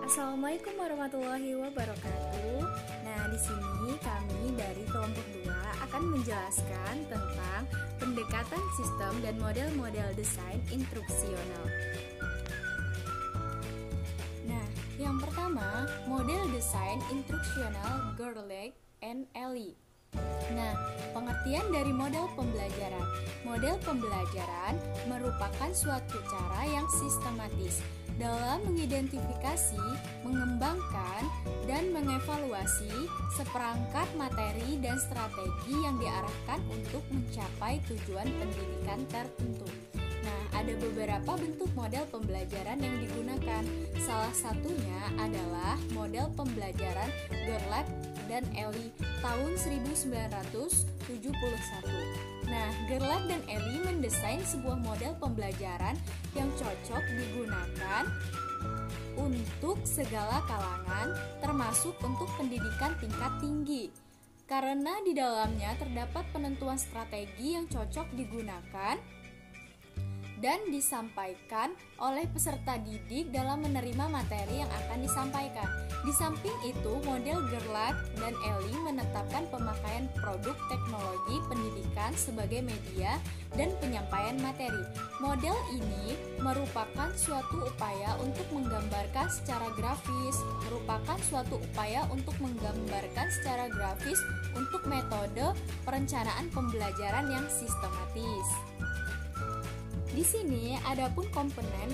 Assalamualaikum warahmatullahi wabarakatuh. Nah, di sini kami dari kelompok 2 akan menjelaskan tentang pendekatan sistem dan model-model desain instruksional. Nah, yang pertama, model desain instruksional Gerlach and Ellie. Nah, pengertian dari model pembelajaran. Model pembelajaran merupakan suatu cara yang sistematis dalam mengidentifikasi, mengembangkan, dan mengevaluasi seperangkat materi dan strategi yang diarahkan untuk mencapai tujuan pendidikan tertentu. Nah, ada beberapa bentuk model pembelajaran yang digunakan. Salah satunya adalah model pembelajaran Gerlach dan Ellie tahun 1971. Nah, Gerlach dan Ellie mendesain sebuah model pembelajaran yang cocok digunakan untuk segala kalangan, termasuk untuk pendidikan tingkat tinggi. Karena di dalamnya terdapat penentuan strategi yang cocok digunakan dan disampaikan oleh peserta didik dalam menerima materi yang akan disampaikan. Di samping itu, model Gerlach dan Ellie menetapkan pemakaian produk teknologi pendidikan sebagai media dan penyampaian materi. Model ini merupakan suatu upaya untuk menggambarkan secara grafis, untuk metode perencanaan pembelajaran yang sistematis. Di sini adapun komponen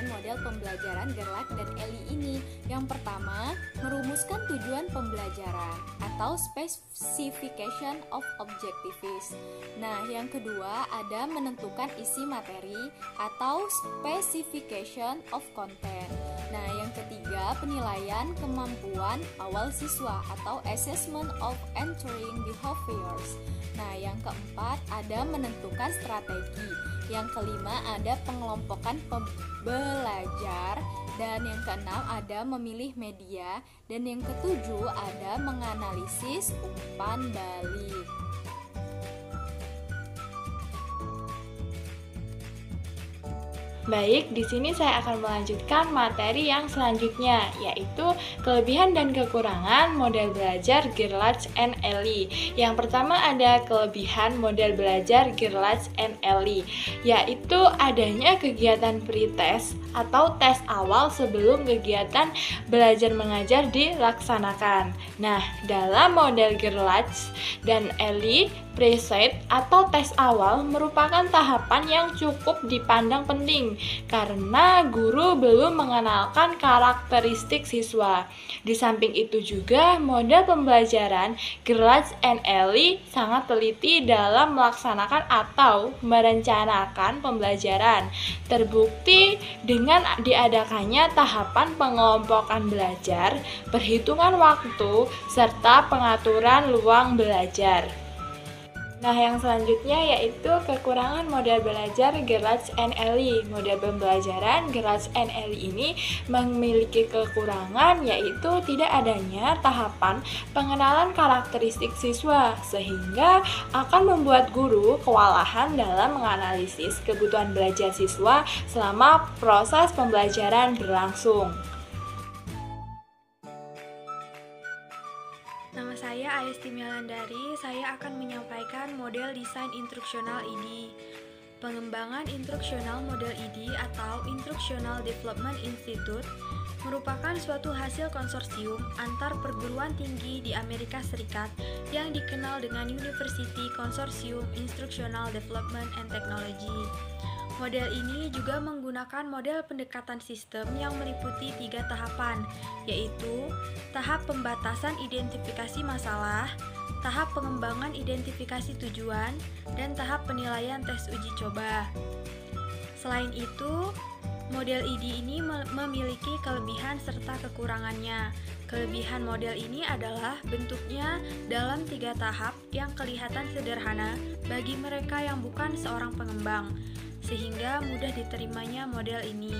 model pembelajaran Gerlach dan Ellie ini. Yang pertama, merumuskan tujuan pembelajaran atau specification of objectives. Nah, yang kedua ada menentukan isi materi atau specification of content. Nah, yang ketiga penilaian kemampuan awal siswa atau assessment of entering behaviors. Nah, yang keempat ada menentukan strategi. Yang kelima ada pengelompokan pembelajar, dan yang keenam ada memilih media, dan yang ketujuh ada menganalisis umpan balik. Baik, di sini saya akan melanjutkan materi yang selanjutnya, yaitu kelebihan dan kekurangan model belajar Gerlach and Ellie. Yang pertama ada kelebihan model belajar Gerlach and Ellie, yaitu adanya kegiatan pretest atau tes awal sebelum kegiatan belajar mengajar dilaksanakan. Nah, dalam model Gerlach dan Ellie, preset atau tes awal merupakan tahapan yang cukup dipandang penting karena guru belum mengenalkan karakteristik siswa. Di samping itu juga model pembelajaran Gerlach and Ellie sangat teliti dalam melaksanakan atau merencanakan pembelajaran. Terbukti dengan diadakannya tahapan pengelompokan belajar, perhitungan waktu, serta pengaturan ruang belajar. Nah, yang selanjutnya yaitu kekurangan model belajar Gerlach and Ellie. Model pembelajaran Gerlach and Ellie ini memiliki kekurangan yaitu tidak adanya tahapan pengenalan karakteristik siswa, sehingga akan membuat guru kewalahan dalam menganalisis kebutuhan belajar siswa selama proses pembelajaran berlangsung. Nama saya Ayesti Melandari, saya akan menyampaikan model desain instruksional ID. Pengembangan instruksional model ID atau Instructional Development Institute merupakan suatu hasil konsorsium antar perguruan tinggi di Amerika Serikat yang dikenal dengan University Consortium Instructional Development and Technology. Model ini juga menggunakan model pendekatan sistem yang meliputi 3 tahapan, yaitu tahap pembatasan identifikasi masalah, tahap pengembangan identifikasi tujuan, dan tahap penilaian tes uji coba. Selain itu, model ID ini memiliki kelebihan serta kekurangannya. Kelebihan model ini adalah bentuknya dalam 3 tahap yang kelihatan sederhana bagi mereka yang bukan seorang pengembang, sehingga mudah diterimanya model ini.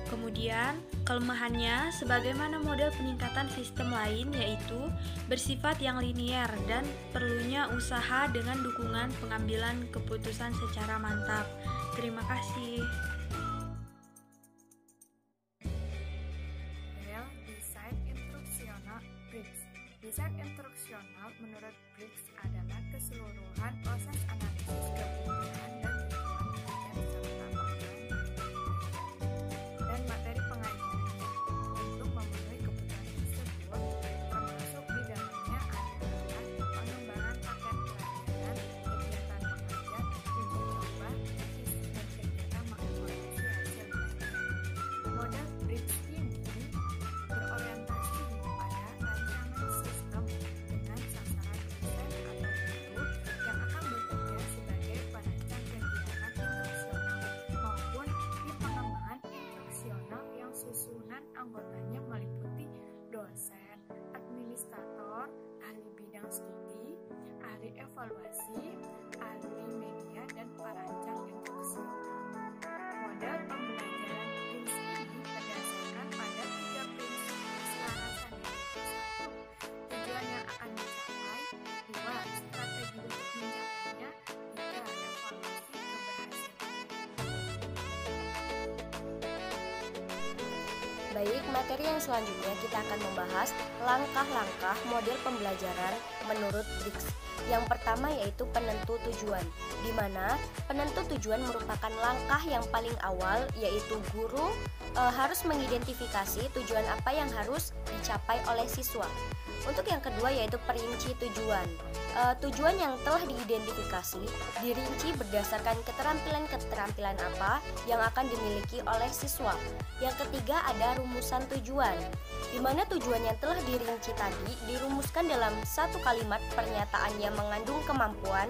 Kemudian, kelemahannya sebagaimana model peningkatan sistem lain yaitu bersifat yang linier dan perlunya usaha dengan dukungan pengambilan keputusan secara mantap. Terima kasih. anggotanya meliputi dosen, administrator, ahli bidang studi, ahli evaluasi, ahli media, dan perancang instruksional. Model pembelajaran PRINS ini berdasarkan pada 3 prinsip keselarasan, yaitu 1. Tujuan yang akan dicapai, 2. Strategi untuk mencapainya, 3. Evaluasi keberhasilan. Baik, materi yang selanjutnya kita akan membahas langkah-langkah model pembelajaran menurut Briggs. Yang pertama yaitu penentu tujuan, di mana penentu tujuan merupakan langkah yang paling awal, yaitu guru harus mengidentifikasi tujuan apa yang harus dicapai oleh siswa. Untuk yang kedua yaitu perinci tujuan. Tujuan yang telah diidentifikasi dirinci berdasarkan keterampilan-keterampilan apa yang akan dimiliki oleh siswa. Yang ketiga ada rumusan tujuan, di mana tujuan yang telah dirinci tadi dirumuskan dalam satu kalimat pernyataan yang mengandung kemampuan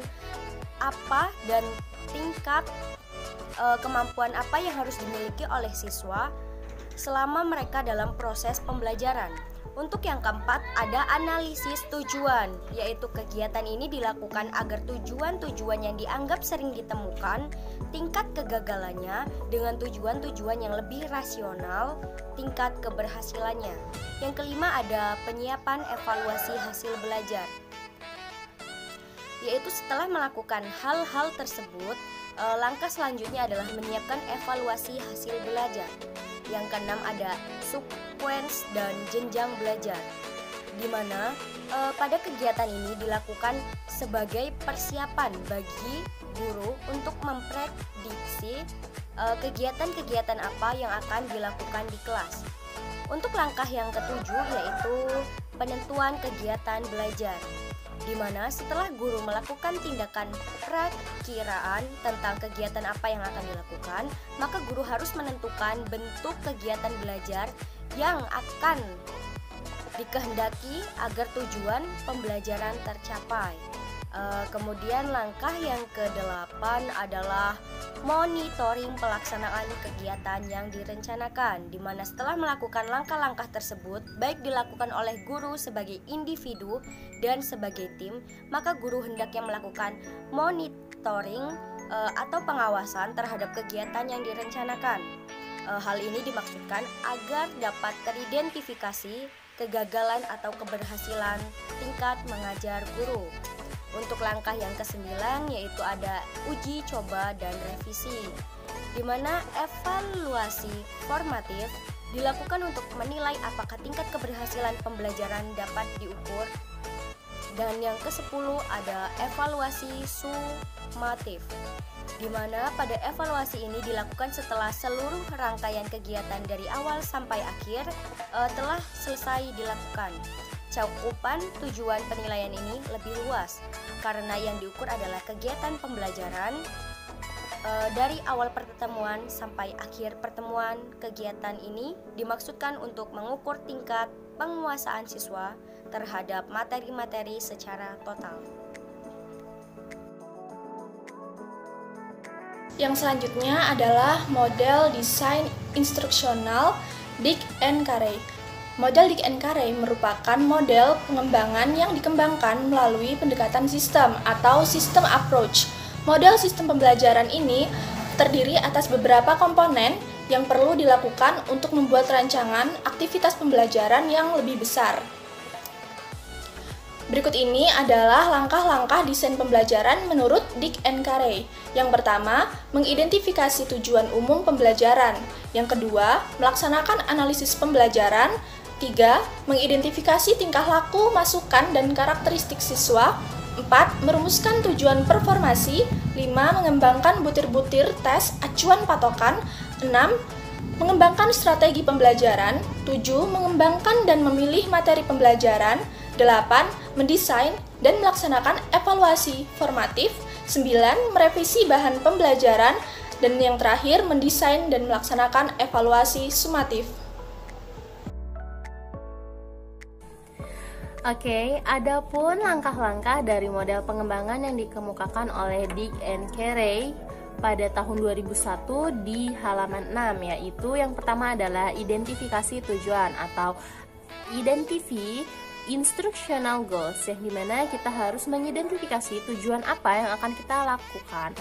apa dan tingkat kemampuan apa yang harus dimiliki oleh siswa selama mereka dalam proses pembelajaran. Untuk yang keempat ada analisis tujuan, yaitu kegiatan ini dilakukan agar tujuan-tujuan yang dianggap sering ditemukan, tingkat kegagalannya dengan tujuan-tujuan yang lebih rasional, tingkat keberhasilannya. Yang kelima ada penyiapan evaluasi hasil belajar, yaitu setelah melakukan hal-hal tersebut, langkah selanjutnya adalah menyiapkan evaluasi hasil belajar. Yang keenam ada sequence dan jenjang belajar, di mana pada kegiatan ini dilakukan sebagai persiapan bagi guru untuk memprediksi kegiatan-kegiatan apa yang akan dilakukan di kelas. Untuk langkah yang ketujuh yaitu penentuan kegiatan belajar, di mana setelah guru melakukan tindakan perakiraan tentang kegiatan apa yang akan dilakukan, maka guru harus menentukan bentuk kegiatan belajar yang akan dikehendaki agar tujuan pembelajaran tercapai. Kemudian langkah yang ke-8 adalah monitoring pelaksanaan kegiatan yang direncanakan, di mana setelah melakukan langkah-langkah tersebut, baik dilakukan oleh guru sebagai individu dan sebagai tim, maka guru hendaknya melakukan monitoring atau pengawasan terhadap kegiatan yang direncanakan. Hal ini dimaksudkan agar dapat teridentifikasi kegagalan atau keberhasilan tingkat mengajar guru. Untuk langkah yang ke-9 yaitu ada uji coba dan revisi, di mana evaluasi formatif dilakukan untuk menilai apakah tingkat keberhasilan pembelajaran dapat diukur. Dan yang ke-10 ada evaluasi sumatif, di mana pada evaluasi ini dilakukan setelah seluruh rangkaian kegiatan dari awal sampai akhir telah selesai dilakukan. Cakupan tujuan penilaian ini lebih luas karena yang diukur adalah kegiatan pembelajaran dari awal pertemuan sampai akhir pertemuan. Kegiatan ini dimaksudkan untuk mengukur tingkat penguasaan siswa terhadap materi-materi secara total. Yang selanjutnya adalah model desain instruksional Dick and Carey. Model Dick and Carey merupakan model pengembangan yang dikembangkan melalui pendekatan sistem atau system approach. Model sistem pembelajaran ini terdiri atas beberapa komponen yang perlu dilakukan untuk membuat rancangan aktivitas pembelajaran yang lebih besar. Berikut ini adalah langkah-langkah desain pembelajaran menurut Dick and Carey. Yang pertama, mengidentifikasi tujuan umum pembelajaran. Yang kedua, melaksanakan analisis pembelajaran. 3. Mengidentifikasi tingkah laku, masukan, dan karakteristik siswa. 4. Merumuskan tujuan performasi. 5. Mengembangkan butir-butir tes acuan patokan. 6. Mengembangkan strategi pembelajaran. 7. Mengembangkan dan memilih materi pembelajaran. 8. Mendesain dan melaksanakan evaluasi formatif. 9. Merevisi bahan pembelajaran. Dan yang terakhir, mendesain dan melaksanakan evaluasi sumatif. Oke, adapun langkah-langkah dari model pengembangan yang dikemukakan oleh Dick and Carey pada tahun 2001 di halaman 6, yaitu yang pertama adalah identifikasi tujuan atau identify instructional goals, yang dimana kita harus mengidentifikasi tujuan apa yang akan kita lakukan.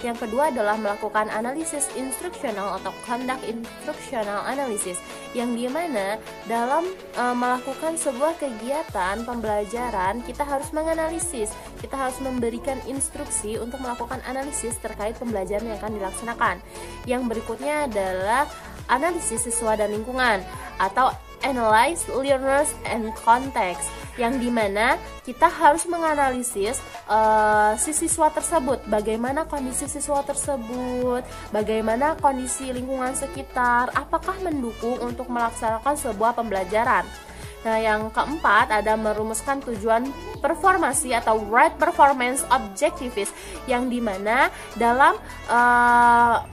Yang kedua adalah melakukan analisis instruksional atau conduct instructional analysis, yang dimana dalam melakukan sebuah kegiatan pembelajaran kita harus menganalisis, kita harus memberikan instruksi untuk melakukan analisis terkait pembelajaran yang akan dilaksanakan. Yang berikutnya adalah analisis siswa dan lingkungan atau analyze learners and context, yang dimana kita harus menganalisis si siswa tersebut, bagaimana kondisi siswa tersebut, bagaimana kondisi lingkungan sekitar, apakah mendukung untuk melaksanakan sebuah pembelajaran. Nah, yang keempat ada merumuskan tujuan performasi atau right performance objectives, yang dimana dalam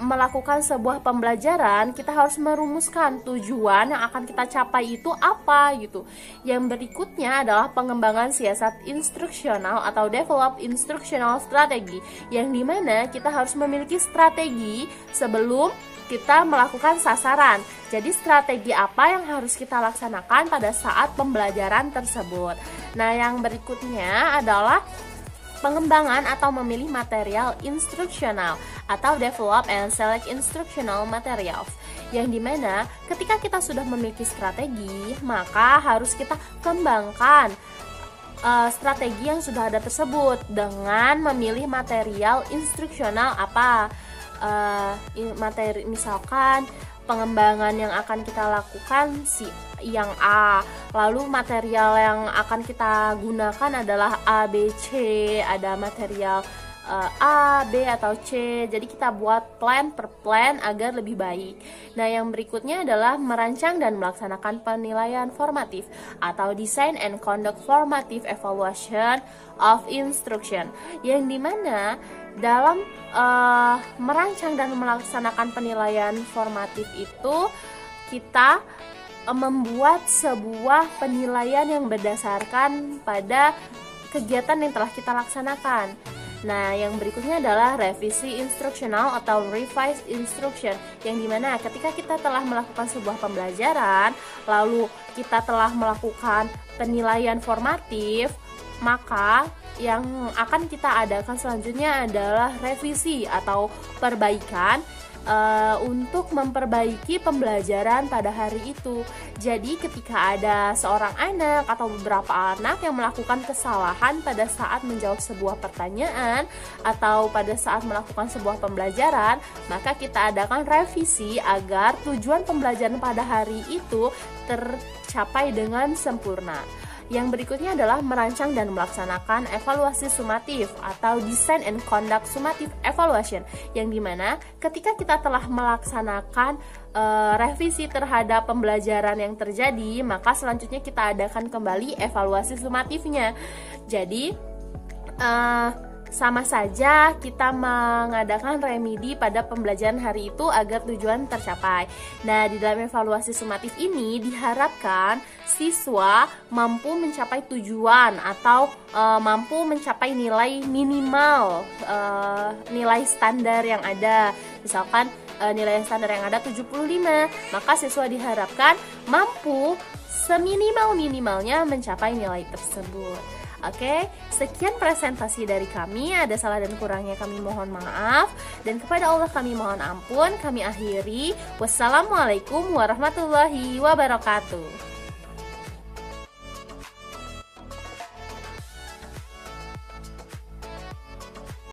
melakukan sebuah pembelajaran kita harus merumuskan tujuan yang akan kita capai itu apa gitu. Yang berikutnya adalah pengembangan siasat instruksional atau develop instructional strategy, yang dimana kita harus memiliki strategi sebelum kita melakukan sasaran. Jadi strategi apa yang harus kita laksanakan pada saat pembelajaran tersebut. Nah, yang berikutnya adalah pengembangan atau memilih material instruksional atau develop and select instructional materials, yang dimana ketika kita sudah memiliki strategi, maka harus kita kembangkan strategi yang sudah ada tersebut dengan memilih material instruksional apa. Materi, misalkan pengembangan yang akan kita lakukan yang A, lalu material yang akan kita gunakan adalah A, B, C, ada material A, B, atau C. Jadi kita buat plan per plan agar lebih baik. Nah, yang berikutnya adalah merancang dan melaksanakan penilaian formatif atau design and conduct formative evaluation of instruction, yang dimana dalam merancang dan melaksanakan penilaian formatif itu kita membuat sebuah penilaian yang berdasarkan pada kegiatan yang telah kita laksanakan. Nah, yang berikutnya adalah revisi instruksional atau revise instruction, yang dimana ketika kita telah melakukan sebuah pembelajaran, lalu kita telah melakukan penilaian formatif, maka yang akan kita adakan selanjutnya adalah revisi atau perbaikan untuk memperbaiki pembelajaran pada hari itu. Jadi ketika ada seorang anak atau beberapa anak yang melakukan kesalahan pada saat menjawab sebuah pertanyaan atau pada saat melakukan sebuah pembelajaran, maka kita adakan revisi agar tujuan pembelajaran pada hari itu tercapai dengan sempurna. Yang berikutnya adalah merancang dan melaksanakan evaluasi sumatif atau design and conduct summative evaluation, yang dimana ketika kita telah melaksanakan revisi terhadap pembelajaran yang terjadi, maka selanjutnya kita adakan kembali evaluasi sumatifnya. Jadi sama saja kita mengadakan remedi pada pembelajaran hari itu agar tujuan tercapai. Nah, di dalam evaluasi sumatif ini diharapkan siswa mampu mencapai tujuan atau mampu mencapai nilai minimal nilai standar yang ada. Misalkan nilai standar yang ada 75, maka siswa diharapkan mampu seminimal-minimalnya mencapai nilai tersebut. Oke, sekian presentasi dari kami. Ada salah dan kurangnya kami mohon maaf, dan kepada Allah kami mohon ampun. Kami akhiri. Wassalamualaikum warahmatullahi wabarakatuh.